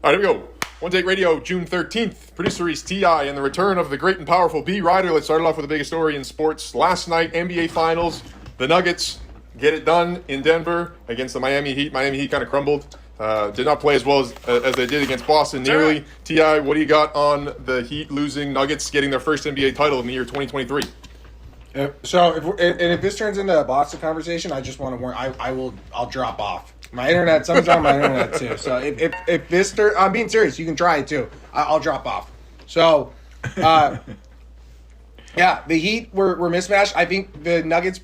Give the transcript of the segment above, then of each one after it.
All right, here we go. OneTake Radio, June 13th. Producer Reese, T.I., and the return of the great and powerful B. Ryder. Let's start it off with the biggest story in sports. Last night, NBA Finals. The Nuggets get it done in Denver against the Miami Heat. Miami Heat kind of crumbled. Did not play as well as they did against Boston, nearly. T.I., what do you got on the Heat losing Nuggets getting their first NBA title in the year 2023? If this turns into a Boston conversation, I just want to warn, I'll drop off. My internet, someone's on my internet too. So if this, I'm being serious. You can try it too. I'll drop off. So, yeah, the Heat were mismatched. I think the Nuggets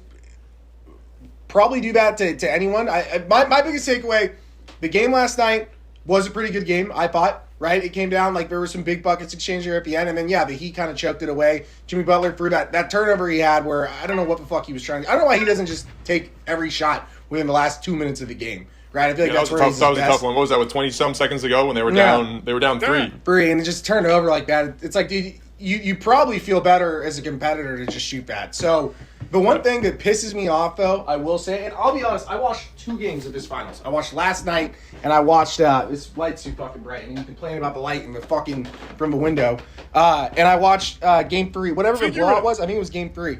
probably do that to anyone. My biggest takeaway, the game last night was a pretty good game, I thought. Right? It came down like there were some big buckets exchanged here at the end, and then, yeah, the Heat kind of choked it away. Jimmy Butler threw that turnover he had where I don't know what the fuck he was trying to do. I don't know why he doesn't just take every shot within the last 2 minutes of the game. Right? I feel like that's where he's that was a tough one. What was that, with 20-some seconds ago when they were down? They were down 3. 3, and it just turned over like that. It's like, dude, you probably feel better as a competitor to just shoot that. So the one thing that pisses me off, though, I will say, and I'll be honest, I watched 2 games of this finals. I watched last night, and I watched this light's too fucking bright, and you complain about the light in the fucking from the window. And I watched Game 3, whatever the blowout was. I think it was Game 3.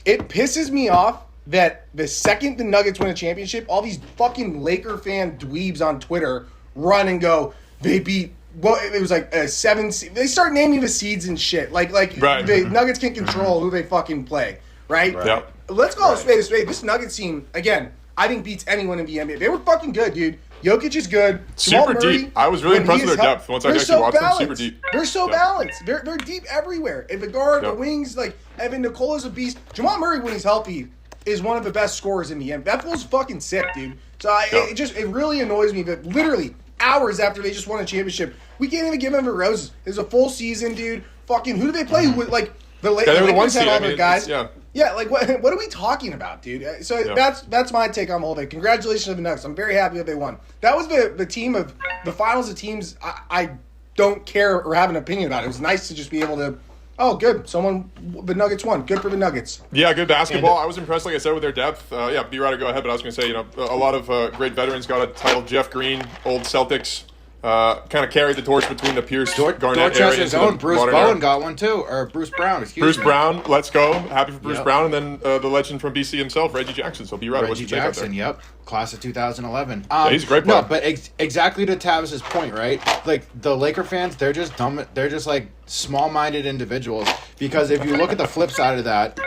It pisses me off that the second the Nuggets win a championship, all these fucking Laker fan dweebs on Twitter run and go, they beat. Well, it was like a 7 seed. They start naming the seeds and shit. Like right. The Nuggets can't control who they fucking play. Right? Yep. Let's call it a spade. This Nuggets team, again, I think beats anyone in the NBA. They were fucking good, dude. Jokic is good. Super deep. I was really impressed with their depth once I actually watched them. Super deep. They're so balanced. They're deep everywhere. And the guard, the wings, like Evan Nicola's a beast. Jamal Murray, when he's healthy, is one of the best scorers in the NBA. That fool's fucking sick, dude. So it really annoys me that literally hours after they just won a championship, we can't even give them the roses. It's a full season, dude. Fucking who do they play with? Like the Lakers had all their guys. Yeah, like what are we talking about, dude? So that's my take on the whole thing. Congratulations to the Nuggets. I'm very happy that they won. That was the team of the finals of teams I don't care or have an opinion about. It was nice to just be able to. Oh, good. The Nuggets won. Good for the Nuggets. Yeah, good basketball. I was impressed, like I said, with their depth. B. Ryder, go ahead. But I was going to say, a lot of great veterans got a title. Jeff Green, old Celtics, kind of carried the torch between the Pierce Garnett area. Dorchester's own Bruce Bowen got one too, or Bruce Brown. Bruce Brown, let's go. Happy for Bruce Brown, and then the legend from BC himself, Reggie Jackson. So B. Ryder, what's your take out there? Reggie Jackson, class of 2011. He's a great player. No, but exactly to Tavis's point, right? Like the Laker fans, they're just dumb. They're just like small-minded individuals. Because if you look at the flip side of that,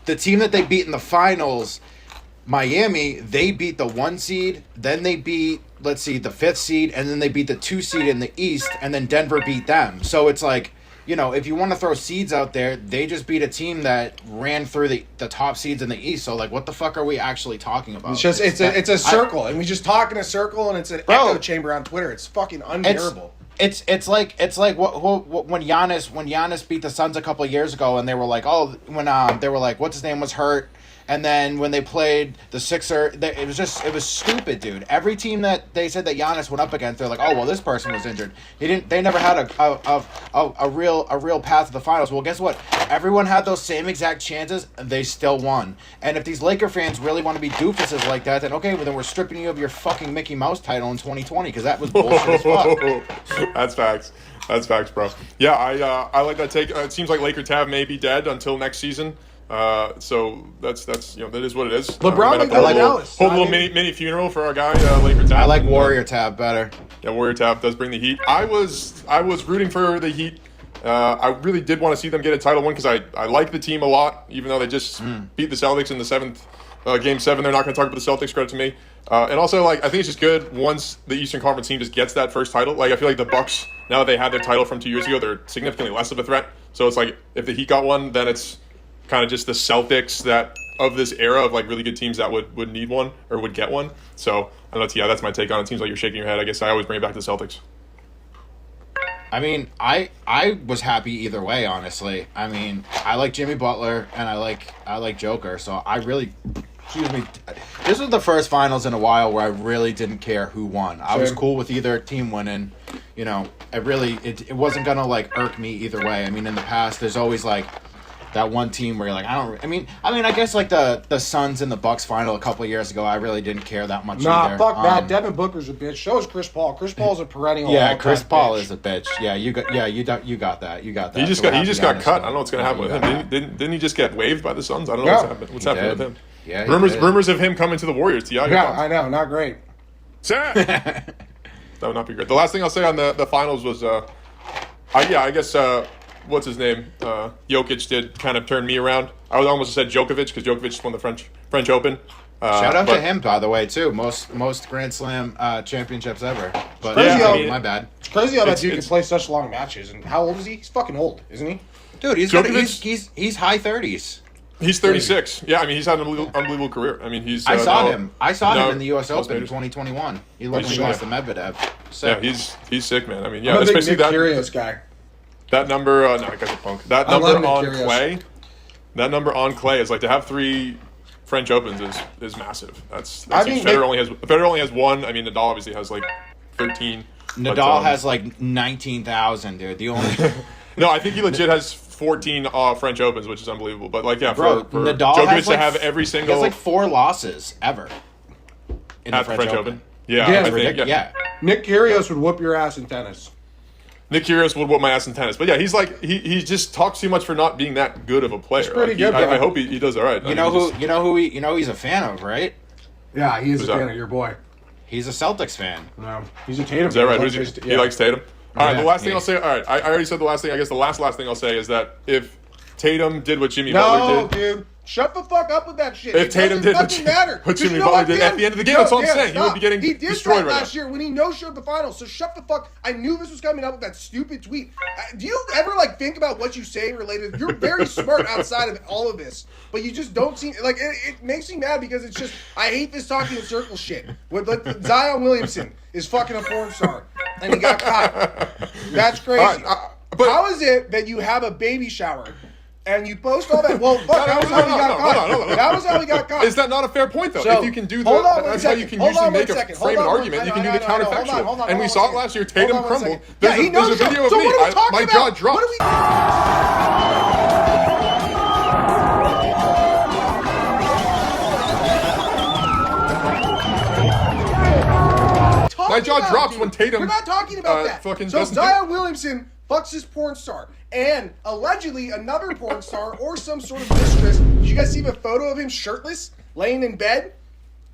the team that they beat in the finals, Miami, they beat the 1 seed, then they beat, the 5th seed, and then they beat the 2 seed in the East, and then Denver beat them. So it's like, if you want to throw seeds out there, they just beat a team that ran through the top seeds in the East. So, like, what the fuck are we actually talking about? It's a circle, and we just talk in a circle, and it's an echo chamber on Twitter. It's fucking unbearable. It's like when Giannis beat the Suns a couple of years ago, and they were like, they were like, what's his name was hurt. And then when they played the Sixers, it was stupid, dude. Every team that they said that Giannis went up against, they're like, oh well, this person was injured. They never had a real path to the finals. Well, guess what? Everyone had those same exact chances, and they still won. And if these Laker fans really want to be doofuses like that, then okay, well then we're stripping you of your fucking Mickey Mouse title in 2020 because that was bullshit as fuck. That's facts. That's facts, bro. Yeah, I like that take. It seems like Laker Tav may be dead until next season. So that's that is what it is. LeBron went to Dallas. Whole little mini funeral for our guy Laker Tab. I like Warrior Tab better. Yeah, Warrior Tab does bring the heat. I was rooting for the Heat. I really did want to see them get a title win because I like the team a lot, even though they just beat the Celtics in the 7th Game 7. They're not going to talk about the Celtics. Credit to me. And also, I think it's just good once the Eastern Conference team just gets that first title. I feel like the Bucks, now that they had their title from 2 years ago, they're significantly less of a threat. So it's like if the Heat got one, then it's kind of just the Celtics that of this era of really good teams that would need one or would get one. So I don't know. That's my take on it. It seems like you're shaking your head. I guess I always bring it back to the Celtics. I mean, I was happy either way, honestly. I mean, I like Jimmy Butler and I like Joker, so I really, this was the first finals in a while where I really didn't care who won. I was cool with either team winning. It wasn't gonna irk me either way. I mean, in the past, there's always that one team where you're like, I mean, I guess like the Suns and the Bucks final a couple of years ago, I really didn't care that much. Nah, either. fuck that. Devin Booker's a bitch. So is Chris Paul. Chris Paul's a perennial. Yeah, Chris Paul bitch. is a bitch. Yeah, you got that. You got that. He just So got cut. I don't know what's gonna Yeah, happen with him. Didn't he just get waived by the Suns? I don't know Yeah. what's happening with him. Yeah, he did. Rumors of him coming to the Warriors. Yeah, I know. Not great. Sad. That would not be great. The last thing I'll say on the finals was, I guess what's his name? Jokic did kind of turn me around. I would almost said Djokovic because Djokovic just won the French Open. Shout out to him, by the way, too. Most Grand Slam championships ever. But crazy my bad. It's crazy how that dude can play such long matches. And how old is he? He's fucking old, isn't he? Dude, he's high 30s. He's 36. Yeah, I mean he's had an unbelievable career. I mean he's. I saw him in the U.S. Open in 2021. He looked like he lost to Medvedev. Sick. Yeah, he's sick, man. I mean, I'm a big especially Nick Kyrgios guy. That number. No, I guess a punk. That number on clay. That number on clay is like to have 3 French Opens is massive. That's Federer only has 1. I mean, Nadal obviously has like 13. Nadal has like 19,000, dude. The only. No, I think he legit has 14 French Opens, which is unbelievable. But like, yeah, Bro, for Nadal Djokovic has to have every single. He has like 4 losses ever in at the French Open. Yeah, Yeah, I think, Yeah. Nick Kyrgios would whoop your ass in tennis. Nick Kyrgios would whoop my ass in tennis, but yeah, he's like he just talks too much for not being that good of a player. He's pretty good, bro. I hope he does all right. You know who he's a fan of, right? Yeah, he is Who's a that? fan of your boy. He's a Celtics fan. No, he's a Tatum. Is that right? fan. He likes Tatum. All right, Yeah. the last thing I'll say. All right, I already said the last thing. I guess the last thing I'll say is that if Tatum did what Jimmy Butler No, did. dude. Shut the fuck up with that shit. If Tatum did what Jimmy Butler did at the end of the game, that's all I'm saying. He would be getting destroyed right now. last year when he no-showed the finals. So shut the fuck. I knew this was coming up with that stupid tweet. Do you ever like think about what you say related? You're very smart outside of all of this, but you just don't seem like it makes me mad because it's just I hate this talking in circle shit. With like Zion Williamson is fucking a porn star and he got caught. That's crazy. But how is it that you have a baby shower? And you post all that. Well, fuck, that was how we got caught. That was how we got caught. Is that not a fair point, though? So, if you can do hold on that, one that's how you second. can usually make Hold a on frame an one argument. second. You can do the Hold on, counterfactual. And we one saw it second. last year. Tatum Hold on one crumbled. second. Yeah, he knows There's a that. video of So me. what are we talking My about? jaw dropped. What are we My jaw about, drops dude? when Tatum. We're not talking about that. Fucking so doesn't Zion Williamson fucks his porn star, and allegedly another porn star or some sort of mistress. Did you guys see the photo of him shirtless, laying in bed?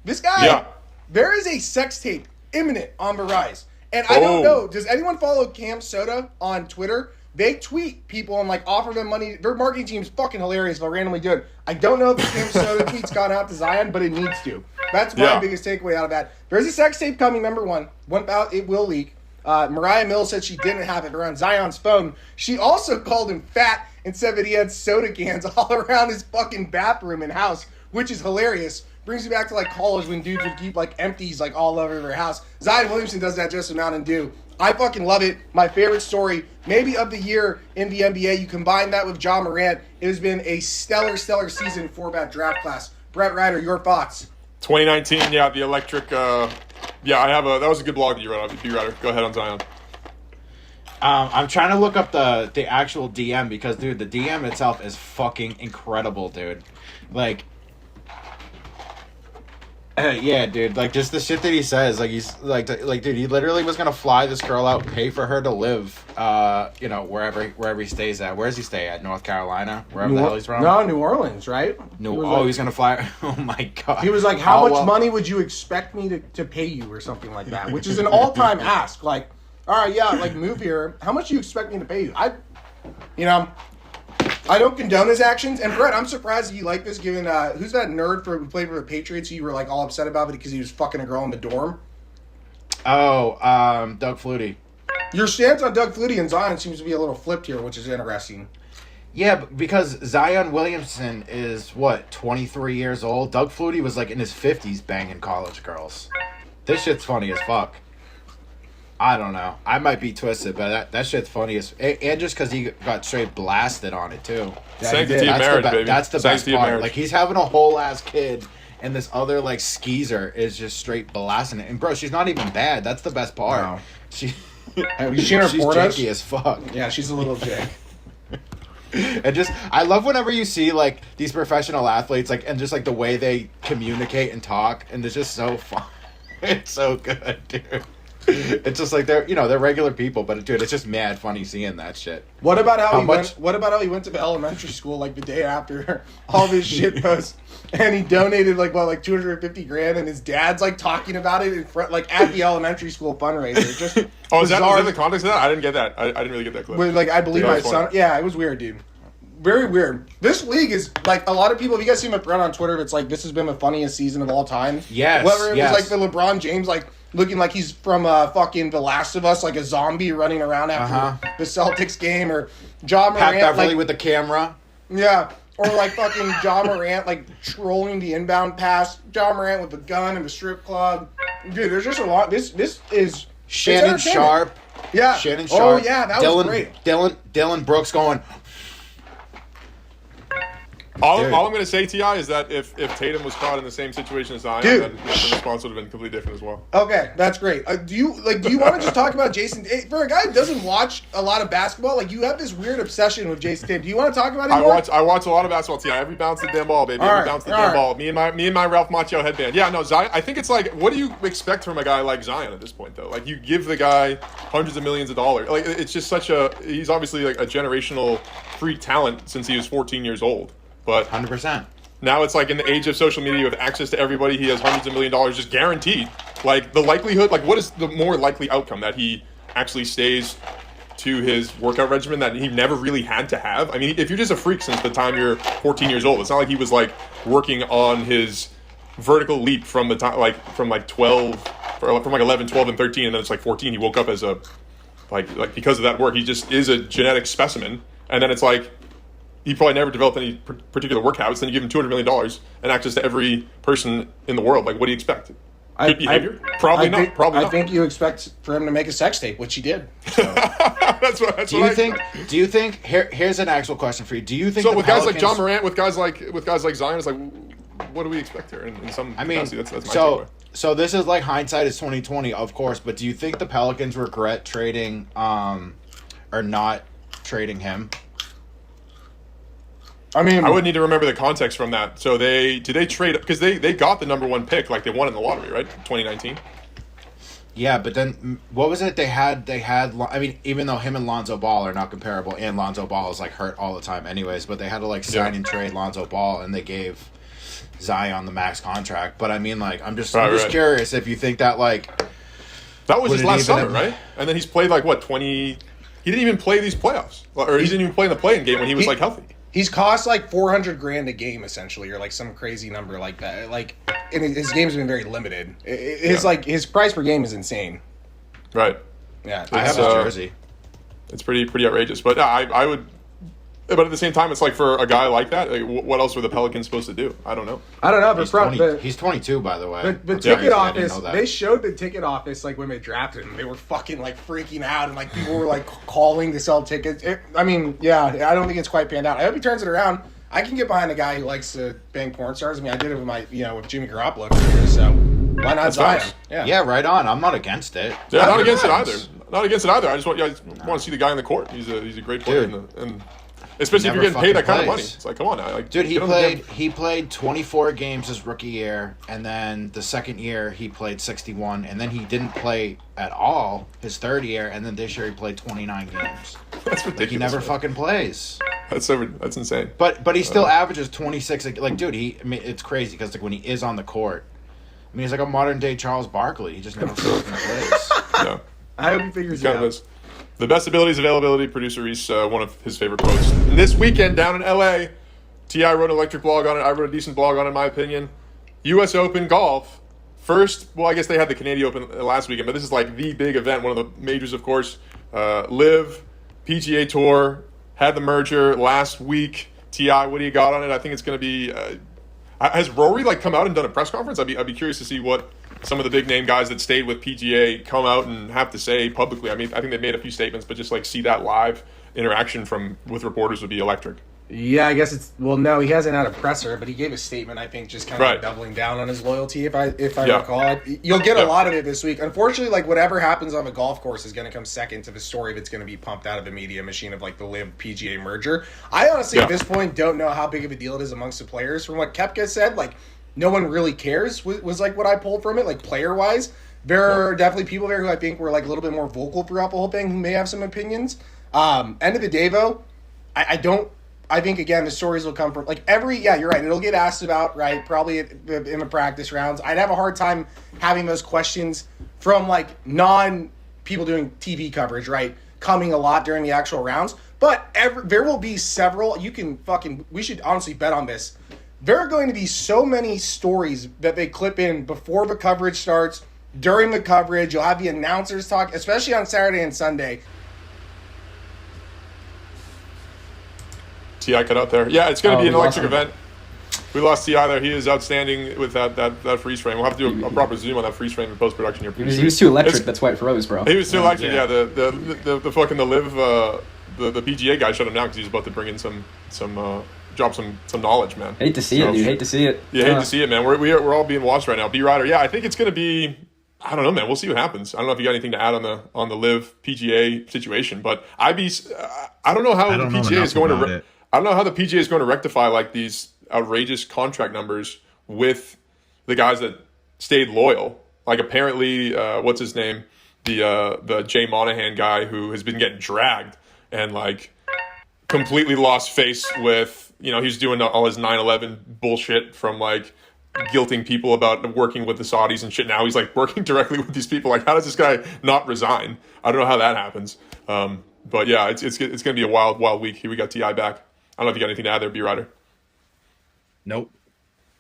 This guy. Yeah. There is a sex tape imminent on the rise, and I don't know. Does anyone follow Cam Soda on Twitter? They tweet people and like offer them money. Their marketing team is fucking hilarious. They'll randomly do it. I don't know if the Cam Soda tweet's gone out to Zion, but it needs to. That's my biggest takeaway out of that. There's a sex tape coming. Number one out. It will leak. Mariah Mills said she didn't have it. They're on Zion's phone. She also called him fat and said that he had soda cans all around his fucking bathroom and house, which is hilarious. Brings me back to like college when dudes would keep like empties like all over their house. Zion Williamson does that just a Mountain Dew. I fucking love it. My favorite story, maybe of the year in the NBA. You combine that with Ja Morant. It has been a stellar season for that draft class. Brett Ryder, your thoughts? 2019, yeah, the electric. I have that was a good blog that you wrote. B-Ryder, go ahead on Zion. I'm trying to look up the actual DM because, dude, the DM itself is fucking incredible, dude. Like, yeah, dude. Like, just the shit that he says. Like, he's like, dude, he literally was gonna fly this girl out, pay for her to live, wherever he stays at. Where does he stay at? North Carolina, wherever the hell he's from. No, New Orleans, right? He's gonna fly. Oh my god. He was like, "How much money would you expect me to pay you, or something like that?" Which is an all-time ask. Like, all right, yeah, like move here. How much do you expect me to pay you? I don't condone his actions. And Brett, I'm surprised that you like this, given who's that nerd who played for the Patriots? You were like all upset about it because he was fucking a girl in the dorm. Oh, Doug Flutie. Your stance on Doug Flutie and Zion seems to be a little flipped here, which is interesting. Yeah, because Zion Williamson is 23 years old. Doug Flutie was like in his 50s banging college girls. This shit's funny as fuck. I don't know. I might be twisted, but that shit's funny as... And just because he got straight blasted on it, too. Sanctity of marriage, baby. That's the best Sanctity of part. marriage. Like, he's having a whole-ass kid, and this other, like, skeezer is just straight blasting it. And, bro, she's not even bad. That's the best part. Wow. She's Have you seen her she's pornos? janky as fuck. Yeah, she's a little jank. And just, I love whenever you see like these professional athletes, like, and just like the way they communicate and talk, and it's just so fun. It's so good, dude. It's just like they're regular people, but dude, it's just mad funny seeing that shit. What about how he went to the elementary school like the day after all this shit posts, and he donated like 250 grand, and his dad's like talking about it in front, like at the elementary school fundraiser. Just was that the context of that? I didn't get that. I didn't really get that clip. With, like, I believe my son. Yeah, it was weird, dude. Very weird. This league is like a lot of people. If you guys see my thread on Twitter, it's like this has been the funniest season of all time. Yes. Whether it was like the LeBron James like looking like he's from fucking The Last of Us, like a zombie running around after the Celtics game, or Ja Morant Pat Beverly like, with the camera. Yeah. Or like fucking Ja Morant like trolling the inbound pass. Ja Morant with the gun in the strip club. Dude, there's just a lot. This is Shannon Sharp. Yeah. Shannon Sharp. Oh yeah, that was great. Dylan Brooks going. All I'm going to say, T.I., is that if Tatum was caught in the same situation as Zion, then the response would have been completely different as well. Okay, that's great. Do you want to just talk about Jason? For a guy who doesn't watch a lot of basketball, like you have this weird obsession with Jason Tatum. Do you want to talk about it more? I watch a lot of basketball, T.I. Every bounce the damn ball, baby. Every bounce the damn ball. Me and my Ralph Macchio headband. Yeah, no, Zion. I think it's like, what do you expect from a guy like Zion at this point, though? Like, you give the guy hundreds of millions of dollars. Like, it's just he's obviously like a generational freak talent since he was 14 years old. But 100%. Now it's like in the age of social media with access to everybody, he has hundreds of $1 million just guaranteed. Like the likelihood, like what is the more likely outcome, that he actually stays to his workout regimen that he never really had to have? I mean, if you're just a freak since the time you're 14 years old, it's not like he was like working on his vertical leap from the time from 11, 12, and 13, and then it's like 14. He woke up as a like because of that work, he just is a genetic specimen, and then it's like, he probably never developed any particular work habits. Then you give him $200 million and access to every person in the world. Like, what do you expect? Good behavior? Probably not. I think you expect for him to make a sex tape, which he did. So. That's what I think. Do you think? Here's an actual question for you. Do you think? So with guys like Ja Morant, with guys like Zion, it's like, what do we expect here? In some capacity, that's my takeaway. So this is like hindsight is 2020, of course. But do you think the Pelicans regret trading, or not trading him? I mean, I would need to remember the context from that. So did they trade, because they got the number one pick, like they won in the lottery, right? 2019. Yeah, but then what was it they had? I mean, even though him and Lonzo Ball are not comparable, and Lonzo Ball is like hurt all the time, anyways. But they had to like sign and trade Lonzo Ball, and they gave Zion the max contract. But I mean, like, I'm just curious if you think that like that was just last summer, right? And then he's played like what 20. He didn't even play these playoffs, or he didn't even play in the play-in game when he was like healthy. He's cost like $400,000 a game essentially, or like some crazy number like that. Like, and his games have been very limited. His price per game is insane. Right. Yeah, I have his jersey. It's pretty outrageous, but I would. But at the same time, it's like for a guy like that, like, what else were the Pelicans supposed to do? I don't know. But he's 22, by the way. But ticket office, they showed the ticket office like when they drafted him. They were fucking like freaking out, and like people were like calling to sell tickets. I don't think it's quite panned out. I hope he turns it around. I can get behind a guy who likes to bang porn stars. I mean, I did it with with Jimmy Garoppolo for years, so why not Zion? Yeah, right on. I'm not against it. Yeah, not against it either. Not against it either. I just want to see the guy in the court. He's a great player, and especially if you're getting paid that kind of money. It's like, come on now. Like, dude, he played 24 games his rookie year, and then the second year he played 61, and then he didn't play at all his third year, and then this year he played 29 games. That's ridiculous. Like, he never fucking plays. That's insane. But he still averages 26. Like, dude, it's crazy because like when he is on the court, I mean, he's like a modern day Charles Barkley. He just never fucking plays. Yeah. I hope he figures it out. The best abilities availability, producer Reese, one of his favorite quotes. This weekend down in LA, T.I. wrote an electric blog on it. I wrote a decent blog on it, in my opinion. U.S. Open golf. First, well, I guess they had the Canadian Open last weekend, but this is like the big event, one of the majors, of course. Live, PGA Tour, had the merger last week. T.I., what do you got on it? I think it's going to be... has Rory come out and done a press conference? I'd be curious to see what some of the big name guys that stayed with PGA come out and have to say publicly. I mean, I think they've made a few statements, but just see that live interaction with reporters would be electric. Yeah, I guess it's no. He hasn't had a presser, but he gave a statement. I think just kind of Right. doubling down on his loyalty. If I Yeah. recall, you'll get Yeah. a lot of it this week. Unfortunately, like whatever happens on the golf course is going to come second to the story that's going to be pumped out of the media machine of like the Live PGA merger. I honestly Yeah. at this point don't know how big of a deal it is amongst the players. From what Koepka said, like no one really cares. Was like what I pulled from it, like player wise. There are definitely people there who I think were like a little bit more vocal throughout the whole thing who may have some opinions. End of the day though, I don't. I think again the stories will come from like yeah, you're right, it'll get asked about, right, probably in the practice rounds. I'd have a hard time having those questions from like non people doing TV coverage, right, coming a lot during the actual rounds, but there will be several. We should honestly bet on this. There are going to be so many stories that they clip in before the coverage starts, during the coverage. You'll have the announcers talk, especially on Saturday and Sunday. T.I. cut out there. Yeah, it's going to be an we lost electric him. event. We lost T.I. there. He is outstanding with that freeze frame. We'll have to do a proper zoom on that freeze frame in post-production here. He was too electric. That's why it froze, bro. He was too electric, Yeah. yeah. The fucking the live the PGA guy shut him down because he's about to bring in some drop some knowledge, man. Hate to see it, dude. Hate to see it. Yeah, hate to see it, man. We're all being watched right now. B Rider, yeah, I think it's gonna be. I don't know, man. We'll see what happens. I don't know if you got anything to add on the live PGA situation, but I don't know how I the don't know PGA is enough going about to. it. I don't know how the PGA is going to rectify like these outrageous contract numbers with the guys that stayed loyal. Like apparently, what's his name? The Jay Monahan guy who has been getting dragged and like completely lost face with, he was doing all his 9/11 bullshit from like guilting people about working with the Saudis and shit. Now he's like working directly with these people. Like, how does this guy not resign? I don't know how that happens. But yeah, it's going to be a wild week. Here we got T.I. back. I don't know if you got anything to add there, B Rider. Nope.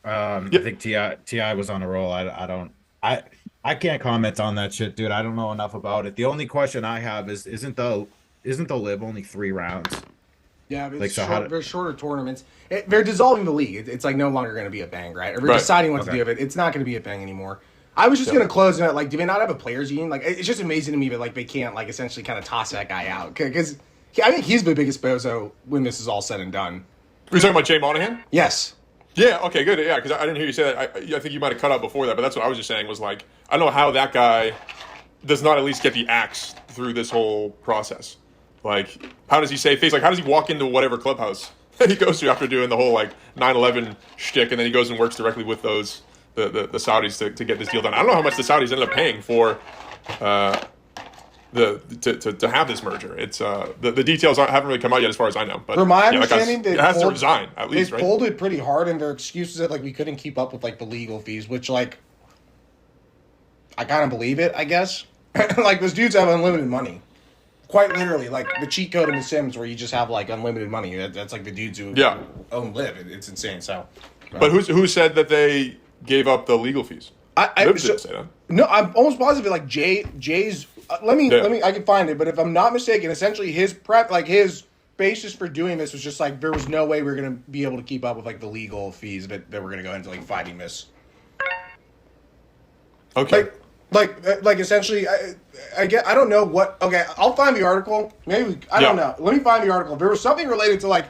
I think Ti was on a roll. I can't comment on that shit, dude. I don't know enough about it. The only question I have is isn't the live only 3 rounds? Yeah, but Like, it's so how they're shorter tournaments. They're dissolving the league. It's like no longer going to be a thing, right? Or we're deciding what to do with it. It's not going to be a thing anymore. I was just going to close on it. Like, do they not have a players union? Like, it's just amazing to me that like they can't like essentially kind of toss that guy out because I think he's the biggest bozo when this is all said and done. Are you talking about Jay Monahan? Yes. Yeah, okay, good. Yeah, because I didn't hear you say that. I think you might have cut out before that, but that's what I was just saying was like, I don't know how that guy does not at least get the axe through this whole process. Like, how does he save face? Like, how does he walk into whatever clubhouse that he goes to after doing the whole, like, 9/11 shtick, and then he goes and works directly with the Saudis to get this deal done? I don't know how much the Saudis ended up paying for to have this merger. It's the details haven't really come out yet as far as I know. But From my yeah, understanding, it has to resign at least, they right? folded pretty hard, and their excuses that like we couldn't keep up with like the legal fees, which like I kind of believe it, I guess. Like those dudes have unlimited money, quite literally. Like the cheat code in The Sims, where you just have like unlimited money. That's like the dudes who own Live. It's insane. So, But who said that they gave up the legal fees? Liv didn't say that. No, I'm almost positive. Like Jay's. Let me. I can find it. But if I'm not mistaken, essentially his his basis for doing this was just like there was no way we were gonna be able to keep up with like the legal fees that we're gonna go into like fighting this. Okay. Like essentially, I don't know what. Okay, I'll find the article. Maybe I don't know. Let me find the article. There was something related to like,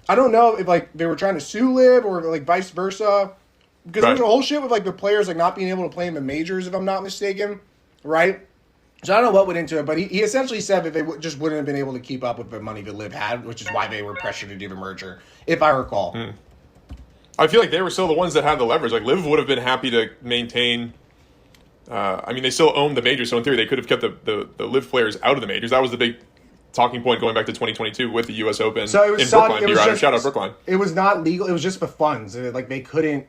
I don't know if like they were trying to sue Liv or like vice versa, because there's a whole shit with like the players like not being able to play in the majors if I'm not mistaken, right? So I don't know what went into it, but he essentially said that they just wouldn't have been able to keep up with the money that Liv had, which is why they were pressured to do the merger, if I recall. I feel like they were still the ones that had the leverage. Like Liv would have been happy to maintain. I mean, they still owned the majors, so in theory, they could have kept the Liv players out of the majors. That was the big talking point going back to 2022 with the U.S. Open So it was in Brookline. Shout out Brookline. It was not legal. It was just the funds. Like they couldn't.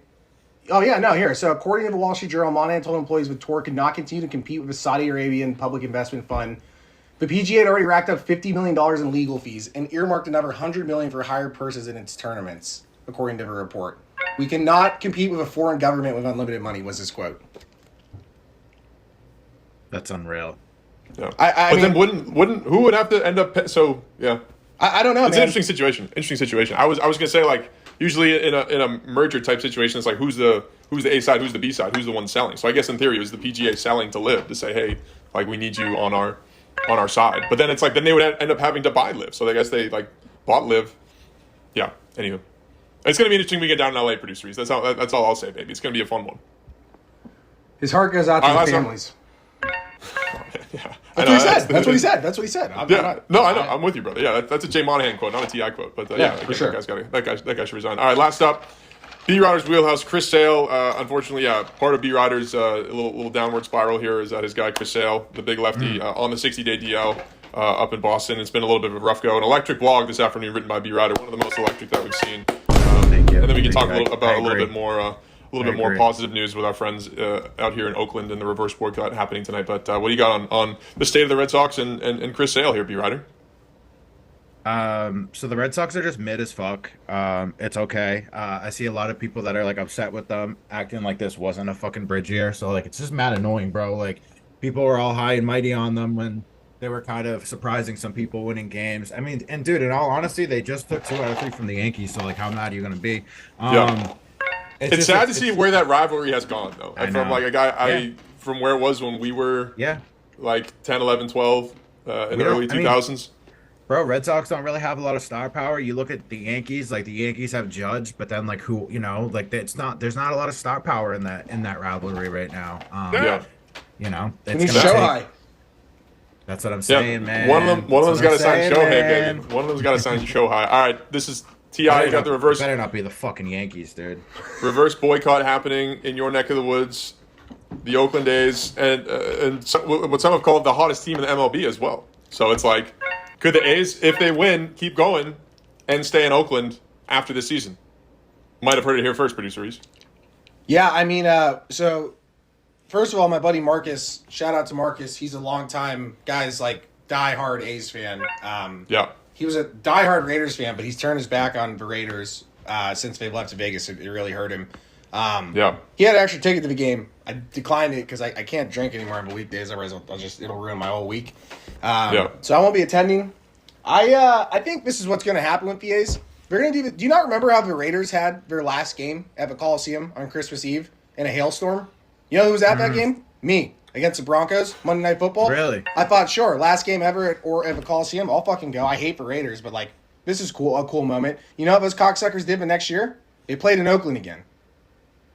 Oh yeah, no. Here, so according to the Wall Street Journal, Monahan told employees with Tour could not continue to compete with the Saudi Arabian Public Investment Fund. The PGA had already racked up $50 million in legal fees and earmarked another $100 million for higher purses in its tournaments, according to the report. We cannot compete with a foreign government with unlimited money. Was his quote. That's unreal. Yeah. I mean, then wouldn't who would have to end up? So yeah, I don't know. it's man. an interesting situation. I was gonna say like usually in a merger type situation, it's like who's the A side, who's the B side, who's the one selling. So I guess in theory it was the PGA selling to Liv to say, hey, like we need you on our side. But then it's like then they would end up having to buy Liv. So I guess they like bought Liv. yeah. Anywho, it's gonna be interesting. We get down in LA, producers. That's all I'll say, baby. It's gonna be a fun one. His heart goes out to the families. Yeah, That's what he said. That's what he said. That's what he said. I know. I'm with you, brother. Yeah, that's a Jay Monahan quote, not a Ti quote. But yeah, again, for sure. that guy should resign. All right, last up, B Riders wheelhouse. Chris Sale, unfortunately, part of B Riders a little downward spiral here is that his guy Chris Sale, the big lefty, on the 60-day DL up in Boston. It's been a little bit of a rough go. An electric blog this afternoon written by B Rider, one of the most electric that we've seen. Thank you. And then we can talk a little agree. bit more. A little bit more positive news with our friends out here in Oakland and the reverse boycott happening tonight. But what do you got on the state of the Red Sox and Chris Sale here, B Rider? So the Red Sox are just mid as fuck. It's okay. I see a lot of people that are like upset with them, acting like this wasn't a fucking bridge year. So like it's just mad annoying, bro. Like people were all high and mighty on them when they were kind of surprising some people winning games. I mean, and dude, in all honesty, they just took 2 out of 3 from the Yankees. So like, how mad are you gonna be? Yeah. It's sad to see where that rivalry has gone, though. From like a guy, from where it was when we were, like 10, 11, 12 in the early 2000s. Bro, Red Sox don't really have a lot of star power. You look at the Yankees, like the Yankees have Judge, but then like who, like there's not a lot of star power in that rivalry right now. You know, it's gonna high. That's what I'm saying, man. One of them's got to sign Shohei, baby. One of them's got to sign Shohei. All right, this is T.I. You got the reverse. Better not be the fucking Yankees, dude. Reverse boycott happening in your neck of the woods, the Oakland A's, and what some have called the hottest team in the MLB as well. So it's like, could the A's, if they win, keep going and stay in Oakland after this season? Might have heard it here first, producer Reese. Yeah, I mean, so first of all, my buddy Marcus, shout out to Marcus. He's a longtime guy's like diehard A's fan. He was a diehard Raiders fan, but he's turned his back on the Raiders since they've left to Vegas. It really hurt him. He had an extra ticket to the game. I declined it because I can't drink anymore on the weekdays. Otherwise, it'll ruin my whole week. So I won't be attending. I think this is what's going to happen with the A's. They're going to do you not remember how the Raiders had their last game at the Coliseum on Christmas Eve in a hailstorm? You know who was at that game? Me. Against the Broncos, Monday Night Football. Really? I thought, sure, last game ever at the Coliseum, I'll fucking go. I hate the Raiders, but like, this is cool, a cool moment. You know what those cocksuckers did the next year? They played in Oakland again.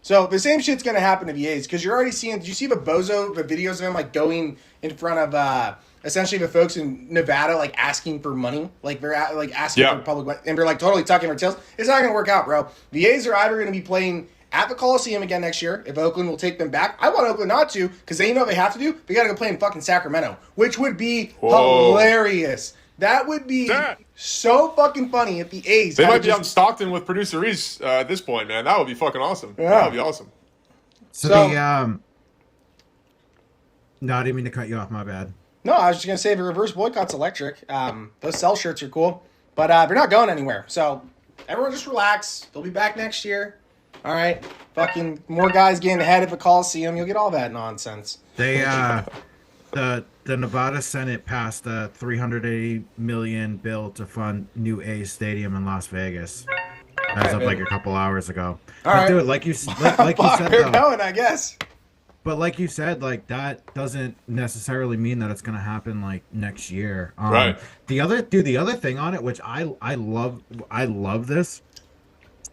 So the same shit's gonna happen to the A's because you're already seeing. Did you see the videos of him like going in front of essentially the folks in Nevada like asking for money, like they're like asking for public, and they're like totally tucking their tails. It's not gonna work out, bro. The A's are either gonna be playing at the Coliseum again next year, if Oakland will take them back. I want Oakland not to, because they know what they have to do. They got to go play in fucking Sacramento, which would be hilarious. That would be so fucking funny if the A's... They might be out in Stockton with producer Reese at this point, man. That would be fucking awesome. Yeah. That would be awesome. So the... No, I didn't mean to cut you off. My bad. No, I was just going to say the reverse boycott's electric. Those Cell shirts are cool, but they're not going anywhere. So everyone just relax. They'll be back next year. All right, fucking more guys getting ahead of the Coliseum. You'll get all that nonsense. They, the Nevada Senate passed a $380 million bill to fund new A's stadium in Las Vegas. That was up like a couple hours ago. All right, dude, like you said, they're going, I guess. But like you said, like that doesn't necessarily mean that it's gonna happen like next year. Right. The other thing on it, which I love this.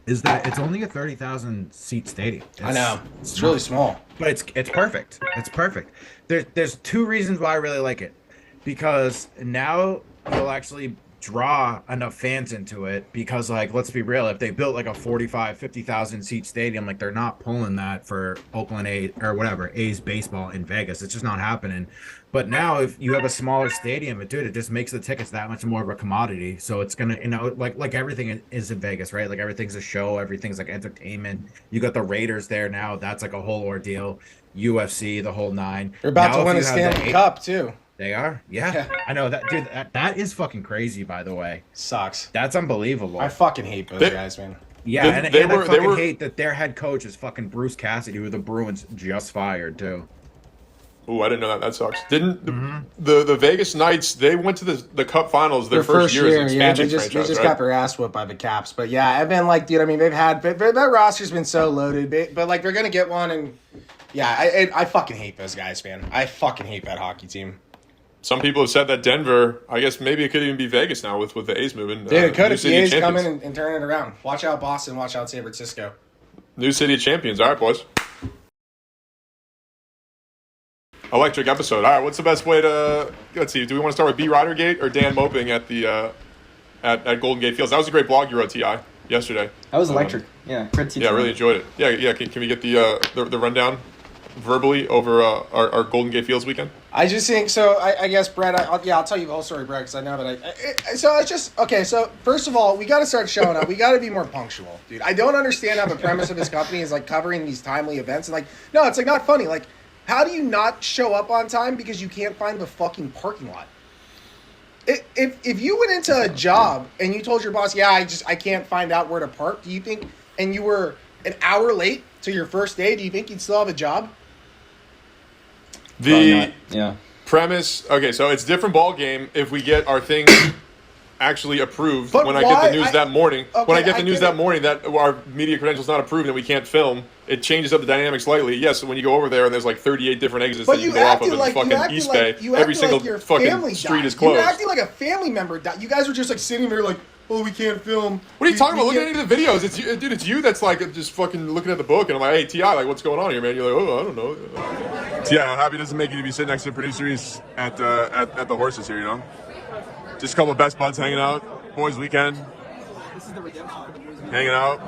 Is that it's only a 30,000 seat stadium. I know. It's really small. But it's perfect. It's perfect. There's 2 reasons why I really like it. Because now you'll actually draw enough fans into it because like let's be real, if they built like a 50,000 seat stadium, like they're not pulling that for Oakland A's or whatever A's baseball in Vegas. It's just not happening. But now if you have a smaller stadium, it just makes the tickets that much more of a commodity. So it's gonna, like everything is in Vegas, right? Like everything's a show, everything's like entertainment. You got the Raiders there now, that's like a whole ordeal. UFC, the whole 9. They're about to win a Stanley Cup too. They are? Yeah. I know that, dude. That is fucking crazy, by the way. Sucks. That's unbelievable. I fucking hate those guys, man. Yeah, and I fucking hate that their head coach is fucking Bruce Cassidy, who the Bruins just fired, too. Ooh, I didn't know that. That sucks. Didn't the Vegas Knights, they went to the Cup Finals their first year as an expansion franchise, they just got their ass whooped by the Caps. But yeah, I've been like, dude, I mean, that roster's been so loaded, but like they're going to get one, and yeah, I fucking hate those guys, man. I fucking hate that hockey team. some people have said that Denver, I guess maybe it could even be Vegas now with the A's moving. Dude, it could New if the City of A's come Champions. in and turn it around. Watch out Boston, watch out San Francisco. New City of Champions. All right, boys. Electric episode. All right, what's the best way to... Let's see, do we want to start with B. Ridergate or Dan moping at the at Golden Gate Fields? That was a great blog you wrote, T.I., yesterday. That was electric. Yeah, great teacher. Yeah, I really enjoyed it. Yeah. Can we get the rundown verbally over our Golden Gate Fields weekend? I just think so. I guess Brett. I'll tell you the whole story, Brett, because I know. But so it's just okay. So first of all, we got to start showing up. We got to be more punctual, dude. I don't understand how the premise of this company is like covering these timely events and like no, it's like not funny. Like, how do you not show up on time because you can't find the fucking parking lot? If you went into a job and you told your boss, yeah, I can't find out where to park, do you think, and you were an hour late to your first day, do you think you'd still have a job? The Yeah. premise, okay, so it's different ball game if we get our thing actually approved. But when I get the why- news that morning, okay, when I get the I news get that it. morning that our media credential's not approved and we can't film, it changes up the dynamic slightly. Yes, when you go over there and there's like 38 different exits But that you you can go off of acted in like fucking East Bay, every single your fucking family street died. is closed. You were acting like a family member died. You guys were just like sitting there like, oh, we can't film. What are you talking about? Look at can't- any of the videos. It's you, dude. It's you that's like just fucking looking at the book, and I'm like, "Hey, Ti, like, what's going on here, man?" You're like, "Oh, I don't know." Ti, I'm happy it doesn't make you to be sitting next to producer Reese at the horses here. You know, just a couple of best buds hanging out, boys' weekend, hanging out.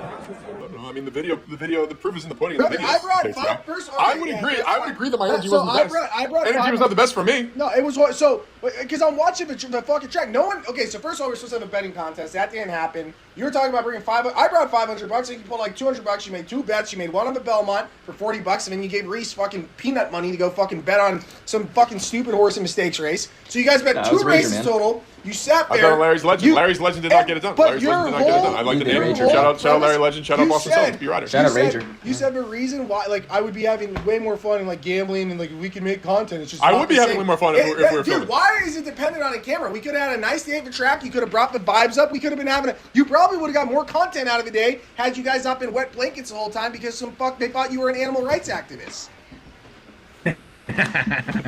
I mean, the proof is in the pudding. In the Brother, video. I brought Thanks, five. bro. First, I okay, would yeah, agree. that's I would fine. agree that my energy So wasn't the best. I brought Energy five- was not the best for me. No, it was so because I'm watching the fucking track. No one. Okay, so first of all, we're supposed to have a betting contest. That didn't happen. You were talking about bringing five. I brought $500. I think you pulled like $200. You made two bets. You made one on the Belmont for $40, and then you gave Reese fucking peanut money to go fucking bet on some fucking stupid horse and mistakes race. So you guys bet Nah, it two was a wager, races man. total. You sat I there. bet on Larry's Legend. Larry's Legend did not get it done. But Larry's Legend did not get it done. I like the You name. did Rager. Shout out Larry Legend. Shout out You Boston said- Celtics. Be Rider. Shout out you said- Rager. You said the reason why, like, I would be having way more fun and like gambling and like we could make content. It's just I not would be the having same. way more fun if we were Dude, filming. why is it dependent on a camera? We could have had a nice day at the track. You could have brought the vibes up. We could have been having a. You probably would have got more content out of the day had you guys not been wet blankets the whole time because they thought you were an animal rights activist. And you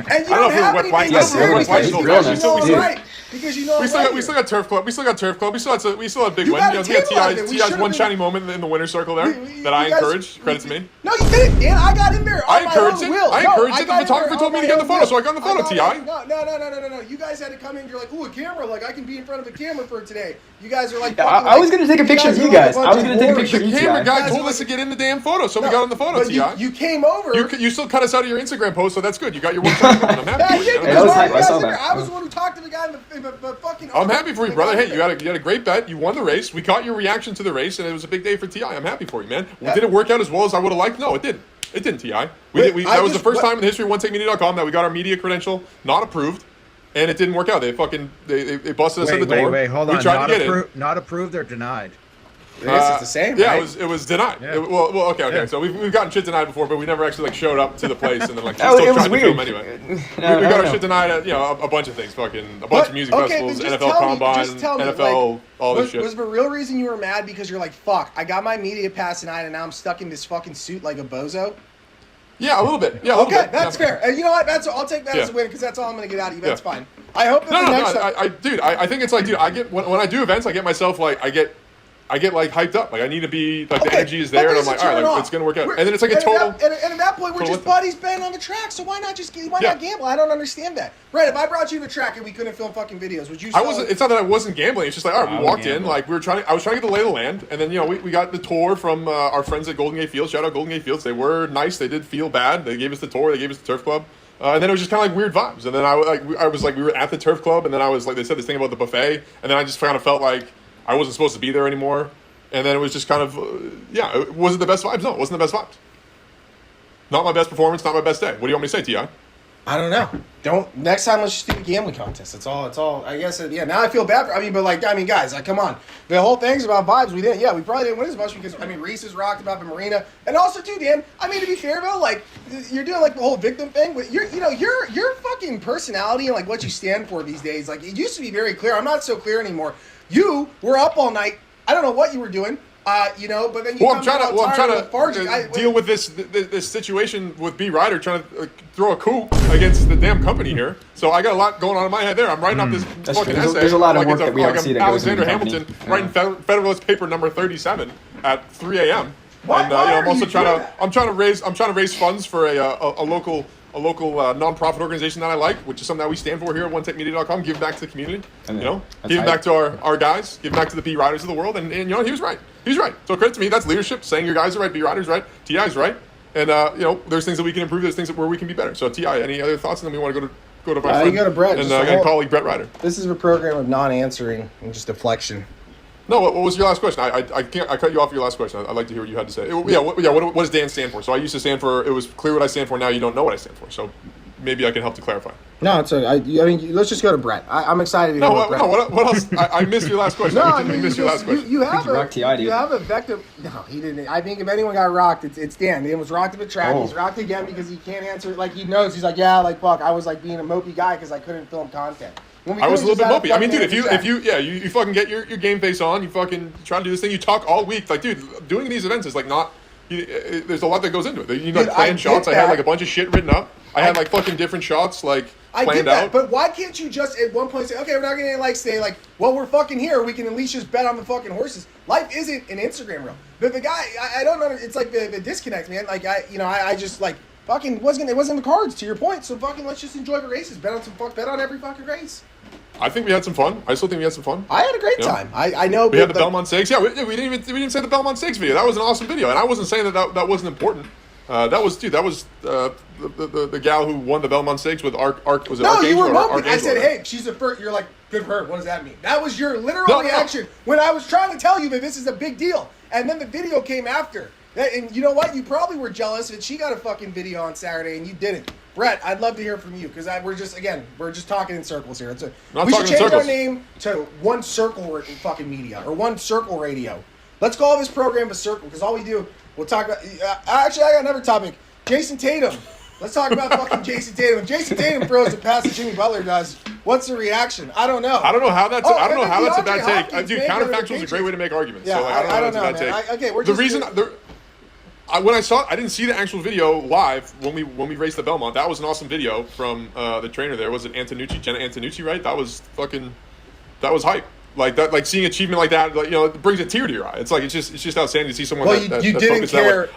I don't know don't if we were have wet anything blankets. to Yeah, say we were wet because blankets. you Real know nice. I'm Dude. right. Because you know We I'm still right got turf club. We still had a big You win. got You a know, we had table out of it. We Ti's should've one been- shining moment in the winner's circle there that I You guys- encouraged. Credit to me. No, you didn't, Dan. I got in there. I on my encouraged own it. will. I No, encouraged it. The got in photographer there told me on to my get the own photo, will. so I got in the photo, got T.I. in- No. You guys had to come in. You're like, ooh, a camera. Like, I can be in front of a camera for today. You guys are like, Yeah, fucking, I was gonna take a picture of you are guys. like I was gonna take a warriors. picture of The you, camera T.I. guy guys told are us to like- get in the damn photo, so we No, got in the photo, but Ti. you came over. You still cut us out of your Instagram post, so that's good. You got your one shining moment. I'm Yeah, happy I for you. did. Hey, that was hype. I saw in there. that. I was the one who talked to the guy in the fucking. I'm happy for you, brother. Hey, you had a great bet. You won the race. We caught your reaction to the race, and it was a big day for Ti. I'm happy for you, man. Did it work out as well as I would have liked? No, it didn't. It didn't, Ti. Wait, That was the first what- time in the history of OneTakeMedia.com that we got our media credential not approved, and it didn't work out. They busted us at the door. Wait, hold We on. tried Not, to get in. not approved or denied? I guess it's the same. Yeah, right? it was denied. Yeah. Well, okay. Yeah. So we've gotten shit denied before, but we never actually like showed up to the place and then like Oh, still it was tried to film weird. anyway. No, we I got don't our know. shit denied at a bunch of things, a bunch of music festivals, but just NFL tell me- Combine, just tell me, NFL, like, all this shit. Was the real reason you were mad because you're like, fuck, I got my media pass tonight and now I'm stuck in this fucking suit like a bozo? Yeah, a little bit. Yeah, a little Okay, bit. that's Yeah. fair. And you know what? I'll take that as a Yeah. win because that's all I'm going to get out of you. That's Yeah. fine. I hope that No, the no, next no. time. I think it's like, dude, I get when I do events, I get myself like I get like hyped up. Like I need to be like the Okay, energy is but there, and I'm there's like, a all right, turn like, off. it's gonna work out. We're- And then it's like a and total. At that point, we're total just letdown. buddies betting on the track. So why not Yeah. gamble? I don't understand that. Right? If I brought you to the track and we couldn't film fucking videos, would you? I wasn't. It's not that I wasn't gambling. It's just like, all right, I we would walked in, gamble. like we were trying. I was trying to get the lay of the land, and then we got the tour from our friends at Golden Gate Fields. Shout out Golden Gate Fields. They were nice. They did feel bad. They gave us the tour. They gave us the turf club. And then it was just kind of like weird vibes. And then I was like, we were at the turf club, and then I was like, they said this thing about the buffet, and then I just kind of felt like I wasn't supposed to be there anymore. And then it was just kind of, was it the best vibes? No, it wasn't the best vibes. Not my best performance, not my best day. What do you want me to say, Ti? I don't know. Next time, let's just do the gambling contest. That's all. I guess. Now I feel bad. Guys, like, come on. The whole thing's about vibes. We probably didn't win as much because Reese is rocked about the marina, and also too, Dan. To be fair though, like you're doing like the whole victim thing. But your fucking personality and like what you stand for these days. Like it used to be very clear. I'm not so clear anymore. You were up all night. I don't know what you were doing. You know, but then you I'm trying to deal deal with this situation with B Ryder trying to throw a coup against the damn company here. So I got a lot going on in my head there. I'm writing up this fucking essay. There's a lot of work that we don't see that goes into Alexander the company. Hamilton writing Federalist Paper number 37 at 3 a.m. And I'm also I'm trying to raise funds for a local nonprofit organization that I like, which is something that we stand for here at OneTakeMedia.com. Give back to the community, give back to our guys, give back to the B Riders of the world, and you know he was right. He's right. So credit to me. That's leadership. Saying your guys are right, B Riders right, Ti's right, and you know there's things that we can improve. There's things where we can be better. So Ti, any other thoughts? And then we want to go to my friend you go to Brett and colleague Brett Ryder. This is a program of non-answering and just deflection. No, what was your last question? I cut you off your last question. I'd like to hear what you had to say. What does Dan stand for? So I used to stand for. It was clear what I stand for. Now you don't know what I stand for. So maybe I can help to clarify. No, it's I mean, let's just go to Brett. I'm excited to go to Brett. What else? I missed your last question. No, I missed your last question. You have you have a vector. No, he didn't. I think if anyone got rocked, it's Dan. Dan was rocked at the track. Oh. He's rocked again because he can't answer. Like he knows. He's like, yeah, like fuck. I was like being a mopey guy because I couldn't film content. I was a little bit mopey. I mean, dude, if you fucking get your game face on, you fucking try to do this thing, you talk all week. Like, dude, doing these events is like not. There's a lot that goes into it. You know, like plan shots. I had like a bunch of shit written up. I had like fucking different shots like planned I get that, out. but why can't you just at one point say, okay, we're not gonna like say like, well, we're fucking here. We can at least just bet on the fucking horses. Life isn't an Instagram reel. But the guy, I don't know. It's like the disconnect, man. Like I just like fucking it wasn't in the cards. To your point, so fucking let's just enjoy the races. Bet on every fucking race. I think we had some fun. I still think we had some fun. I had a great time. I know. We had the Belmont Stakes. Yeah, we didn't say the Belmont Stakes video. That was an awesome video, and I wasn't saying that wasn't important. That was the gal who won the Belmont Stakes with Arc. Was it no, Archangel? You were or moping. I said, right? hey, she's a first. You're like, good for her. What does that mean? That was your literal reaction when I was trying to tell you that this is a big deal, and then the video came after. And you know what? You probably were jealous that she got a fucking video on Saturday and you didn't. Brett, I'd love to hear from you because we're just talking in circles here. We should change our name to One Circle fucking Media or One Circle Radio. Let's call this program a circle because all we do, we'll talk about. Actually, I got another topic. Jason Tatum. Let's talk about fucking Jason Tatum. If Jason Tatum throws a pass that Jimmy Butler does, what's the reaction? I don't know. I don't know how that's. I don't know how that's a bad take. Hopkins Dude, counterfactual is a great way to make arguments. Yeah, so I don't know how that's a bad take. Okay, we're the just reason. When I saw it, I didn't see the actual video live when we raced the Belmont. That was an awesome video from the trainer there. Was it Antonucci? Jenna Antonucci, right? That was hype. Like that, like seeing achievement like that, like, you know, it brings a tear to your eye. It's like it's just outstanding to see someone that you didn't care.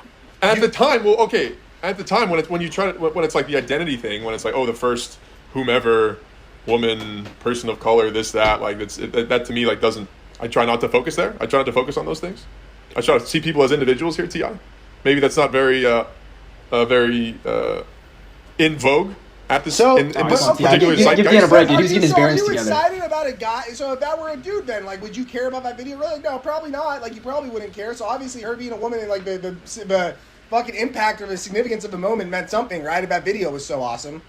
And at the time, at the time when it's like the identity thing, when it's like, oh, the first whomever woman, person of color, this, that, like that to me like doesn't. I try not to focus there. I try not to focus on those things. I try to see people as individuals here, Ti. Maybe that's not very in vogue at this in this particular give zeitgeist. a break, dude. He's getting his bearings together. together. Are you excited about a guy? So if that were a dude, then like, would you care about that video? Really? No, probably not. Like, you probably wouldn't care. So obviously, her being a woman and like the fucking impact or the significance of the moment meant something, right? That video was so awesome.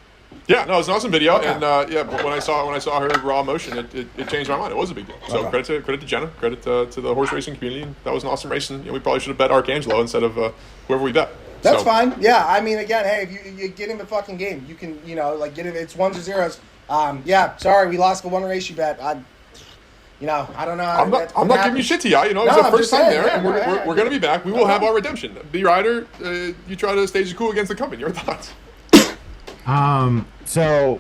Yeah, no, it's an awesome video, and but when I saw her raw emotion, it changed my mind. It was a big deal. So credit to Jenna, credit to the horse racing community. That was an awesome race, and we probably should have bet Archangelo instead of whoever we bet. That's fine. Yeah, I mean, again, hey, if you get in the fucking game, you can, like get it. It's ones or zeros. Yeah, sorry, we lost the one race you bet. I don't know. I'm not giving you shit, Ti. It's the first time there, and we're gonna be back. We will have our redemption. B Ryder, you try to stage a coup against the company. Your thoughts? So,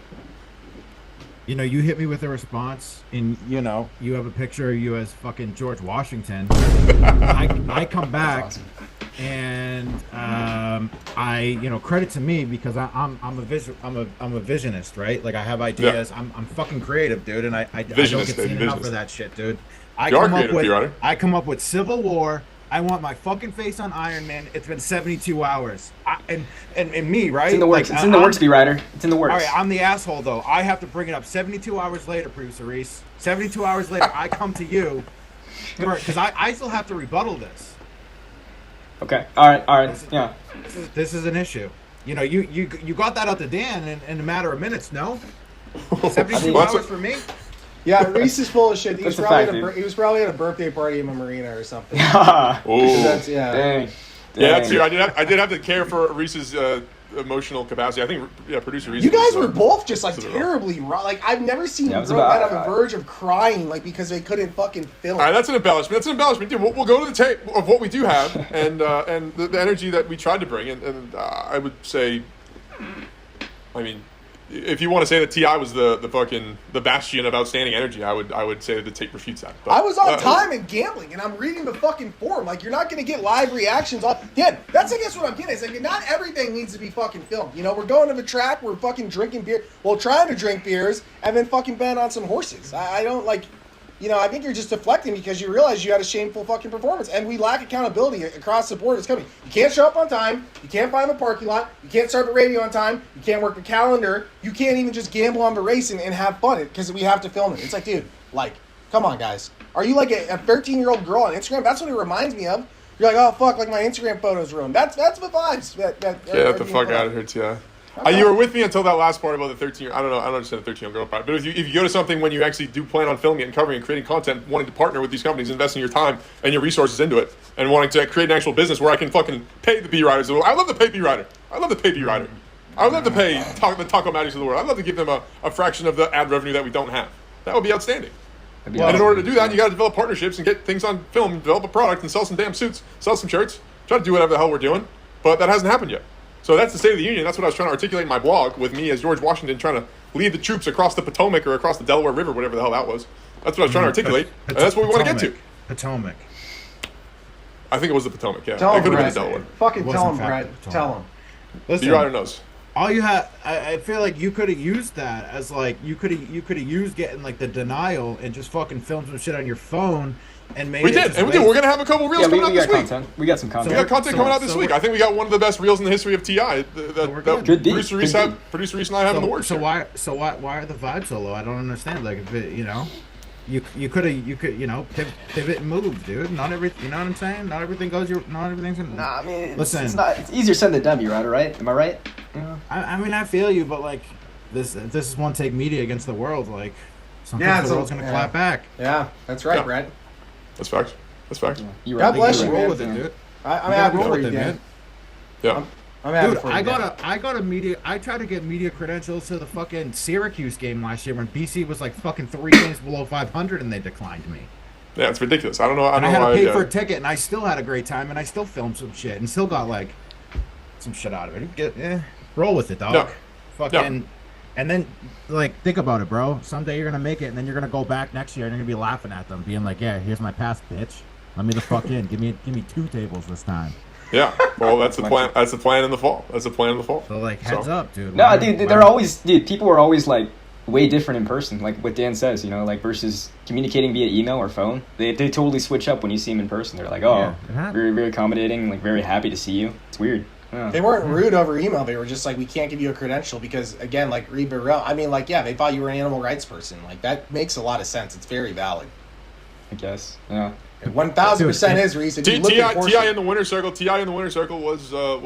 you hit me with a response, and you have a picture of you as fucking George Washington. I come back, and credit to me because I'm a visionist, right? Like I have ideas. Yeah. I'm fucking creative, dude, and I don't get seen enough for that shit, dude. I come up with Civil War. I want my fucking face on Iron Man. It's been 72 hours. And me, right? It's in the works. It's in the works, B Ryder. It's in the works. All right, I'm the asshole, though. I have to bring it up 72 hours later, producer Reese. 72 hours later, I come to you. Because I still have to rebuttal this. Okay. All right. Yeah. This is an issue. You got that out to Dan in a matter of minutes, no? 72 hours for me? Yeah, Reese is full of shit. He was probably at a birthday party in a marina or something. Oh, Dang. Yeah, that's true. I did have to care for Reese's emotional capacity. I think producer Reese. You guys was, were both just like was terribly raw. Like I've never seen Yeah, it was grown men about- on the verge of crying like because they couldn't fucking film. All right, that's an embellishment. That's an embellishment, dude. We'll go to the tape of what we do have and the energy that we tried to bring. And I would say, I mean, if you want to say that T.I. was the bastion of outstanding energy, I would say that the tape refutes that. But, I was on time and gambling, and I'm reading the fucking forum. Like, you're not going to get live reactions on. Yeah, that's, I guess, what I'm getting. It's like, not everything needs to be fucking filmed. You know, we're going to the track, we're fucking drinking beer. Well, trying to drink beers, and then fucking bet on some horses. I don't, like, you know, I think you're just deflecting because you realize you had a shameful fucking performance, and we lack accountability across the board. It's coming. You can't show up on time. You can't find the parking lot. You can't start the radio on time. You can't work the calendar. You can't even just gamble on the race and have fun because we have to film it. It's like, dude, like, come on, guys. Are you like a 13-year-old girl on Instagram? That's what it reminds me of. You're like, oh, fuck, like my Instagram photo's ruined. That's the vibes. Get the fuck out of here, T.I. You were with me until that last part about the 13-year. I don't know. I don't understand the 13-year-old girl part. But if you go to something when you actually do plan on filming it and covering and creating content, wanting to partner with these companies, investing your time and your resources into it, and wanting to create an actual business where I can fucking pay the B riders. I love to pay B rider. I love to pay B rider. I would love to pay the Taco Matties of the world. I'd love to give them a fraction of the ad revenue that we don't have. That would be outstanding. And in order to do that, you got to develop partnerships and get things on film, develop a product, and sell some damn suits, sell some shirts, try to do whatever the hell we're doing. But that hasn't happened yet. So that's the State of the Union. That's what I was trying to articulate in my blog with me as George Washington trying to lead the troops across the Potomac or across the Delaware River, whatever the hell that was. That's what I was trying to articulate, and that's what we want to get to. Potomac. I think it was the Potomac, yeah. Tell It him, could have Brett. been the Delaware. Fucking It tell was, him, in fact, Brett. the Tell him. Listen, B-Rider knows. all you have, I feel like you could have used that as like you could have used getting like the denial and just fucking film some shit on your phone and made We it did, just and we did. wait. We're going to have a couple reels Yeah, coming out we this got week. content. We got some We content. got content coming out this so week. we're- I think we got one of the best reels in the history of TI that we're good. Good deed. producer Reese Good and I have in the works. So here. why are the vibes so low? I don't understand. Like if it, you could pivot and move, dude. Not every, you know what I'm saying? Not everything's gonna. Nah, I mean, Listen. it's easier said than done, B-Rider, right? Am I right? Yeah. I mean, I feel you, but like this is OneTake media against the world. Like sometimes Yeah, the world's gonna clap back. Yeah, that's right, Yeah. Brett. That's facts. That's facts. You're God bless You're you, right. man. Roll with it, dude. I'm You gotta happy roll for with you, it, Dan. Yeah. I'm happy Dude, for you. I Dan. got a media. I tried to get media credentials to the fucking Syracuse game last year when BC was like fucking 3 games below 500 and they declined me. Yeah, it's ridiculous. I don't know. And I had why, to pay for a ticket and I still had a great time and I still filmed some shit and still got like some shit out of it. Roll with it, dog. No. Fucking. And then, like, think about it, bro. Someday you're gonna make it, and then you're gonna go back next year, and you're gonna be laughing at them, being like, "Yeah, here's my pass, bitch. Let me the fuck in. Give me 2 tables this time." Yeah. Well, that's the plan. That's the plan in the fall. That's the plan in the fall. So, like, heads up, dude. No, Why- dude, why- they're always, dude, people are always like way different in person, like what Dan says, you know, like versus communicating via email or phone. They totally switch up when you see them in person. They're like, oh, Yeah, it happens. very, very accommodating, like very happy to see you. It's weird. Yeah. They weren't rude over email. They were just like, we can't give you a credential because, again, like Reed Burrell, I mean, like, yeah, they thought you were an animal rights person. Like, that makes a lot of sense. It's very valid. I guess. Yeah. 1,000% is, Reese. If you look at Ti in the winner circle. Ti in the winner circle was. I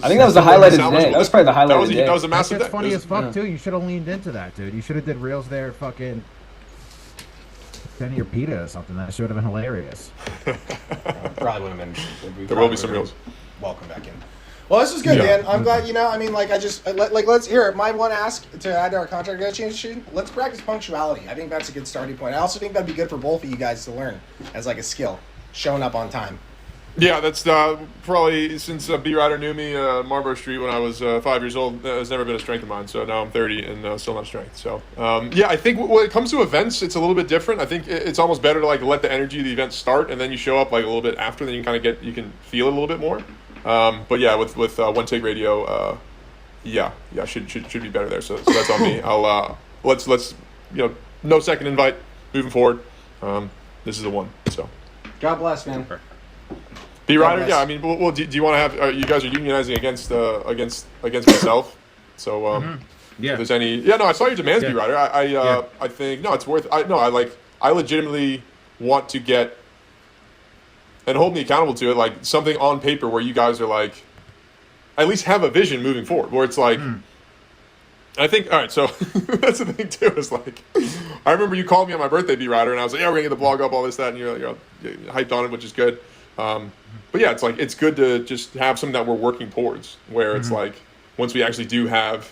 think that was the highlight of the day. That was probably the highlight of the day. That was a That massive shit's day. funny It as was- fuck, yeah. too. You should have leaned into that, dude. You should have did reels there, fucking. Penny or pita or something. That should have been hilarious. Probably would have been. There will be some reels. Welcome back in. Well, this is good, Yeah. Dan. I'm glad, I mean, like, let's hear it. My one ask to add to our contract negotiation, let's practice punctuality. I think that's a good starting point. I also think that'd be good for both of you guys to learn as, like, a skill. Showing up on time. Yeah, that's probably since B Rider knew me, Marlborough Street when I was 5 years old. Has never been a strength of mine. So now I'm 30 and still not strength. So yeah, I think when it comes to events, it's a little bit different. I think it's almost better to like let the energy of the event start and then you show up like a little bit after. Then you kind of you can feel it a little bit more. But yeah, with OneTake Radio, yeah, should be better there. So that's on me. I'll let's no second invite moving forward. This is the one. So. God bless, man. B Rider, God yeah. bless. I mean, well, do you want to have? You guys are unionizing against myself. So, Yeah. if there's any, yeah, no, I saw your demands, Yeah. B Rider. I think no, it's worth. I legitimately want to get and hold me accountable to it, like something on paper where you guys are like, at least have a vision moving forward, where it's like. I think, all right, so that's the thing, too, is like, I remember you called me on my birthday, B Rider, and I was like, yeah, we're going to get the blog up, all this, that, and you're hyped on it, which is good. But yeah, it's like, it's good to just have something that we're working towards, where it's like, once we actually do have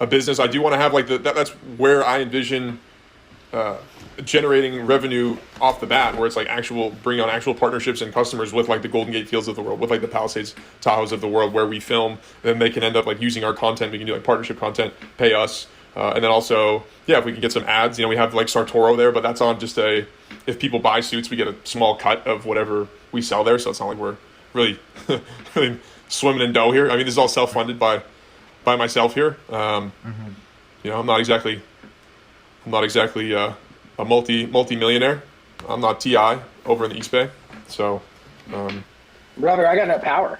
a business, I do want to have like that's where I envision generating revenue off the bat, where it's like bring on actual partnerships and customers with like the Golden Gate Fields of the world, with like the Palisades Tahoes of the world, where we film, and then they can end up like using our content. We can do like partnership content, pay us, and then also if we can get some ads. We have like Sartoro there, but that's on just if people buy suits, we get a small cut of whatever we sell there. So it's not like we're really really swimming in dough here. I mean, this is all self-funded by myself here. I'm not exactly a multi-millionaire. I'm not TI over in the East Bay. So, brother, I got no power.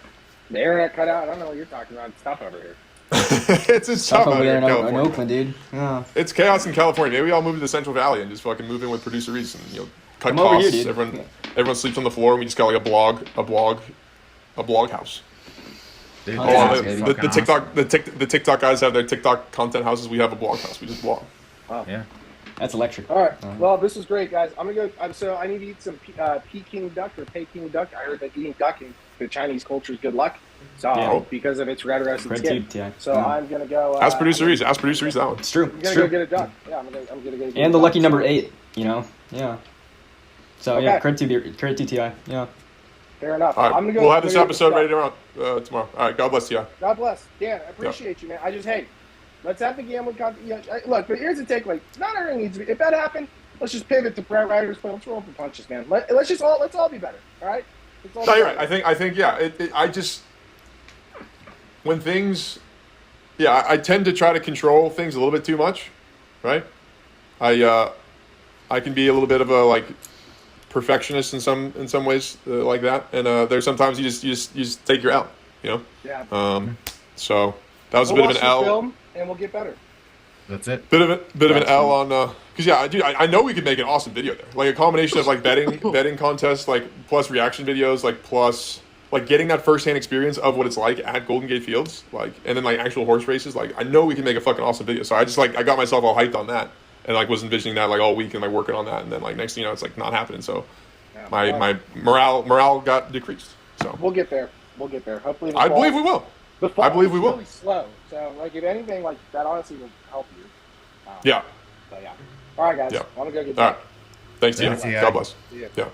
The internet cut out. I don't know what you're talking about. It's tough over here. it's tough out here in in California. Oakland, dude. Yeah. It's chaos in California. Maybe we all move to the Central Valley and just fucking move in with producer Reese and cut Come over costs. here, dude. Everyone sleeps on the floor. And we just got like a blog house. Dude, Oh, the TikTok guys have their TikTok content houses. We have a blog house. We just blog. Yeah. That's electric. All right. Well, this is great, guys. I'm gonna go. So I need to eat some Peking duck or Peking duck. I heard that eating duck in the Chinese culture is good luck. So because of its red roasted skin. So I'm gonna go. Ask producer Reese. Ask producer Reese that one. It's true. I'm gonna go get a duck. Yeah, I'm gonna go. And the lucky number 8. Yeah. So Okay. credit to TI. Yeah. Fair enough. All right, I'm gonna go. we'll have this I'm gonna episode go ready tomorrow. Tomorrow. All right. God bless you. God bless. Dan, I appreciate you, man. Let's have the gambling content. Look, but here's the takeaway. Not everything needs to be. If that happened, let's just pivot to Riders Play. Let's roll for punches, man. Let's all be better. All right. No, you're right. I think yeah. I just when things, I tend to try to control things a little bit too much, right? I can be a little bit of a like perfectionist in some ways like that, and there's sometimes you just take your L, Yeah. So that was a bit of an L. Film and we'll get better. That's it. Bit of an L on because I know we could make an awesome video there, like a combination of like betting contests, like plus reaction videos, like plus like getting that firsthand experience of what it's like at Golden Gate Fields, like and then like actual horse races. Like I know we can make a fucking awesome video. So I just I got myself all hyped on that and like was envisioning that like all week and like working on that, and then like next thing you know it's like not happening. So my morale got decreased. So we'll get there. Hopefully, I believe we will. The fall I believe we is will. really slow. So like if anything, like that honestly will help you. Yeah. So yeah. All right, guys. Yeah. I'm gonna go get All right. Thanks, Tia. Thanks, Tia. God bless. See ya. Yeah.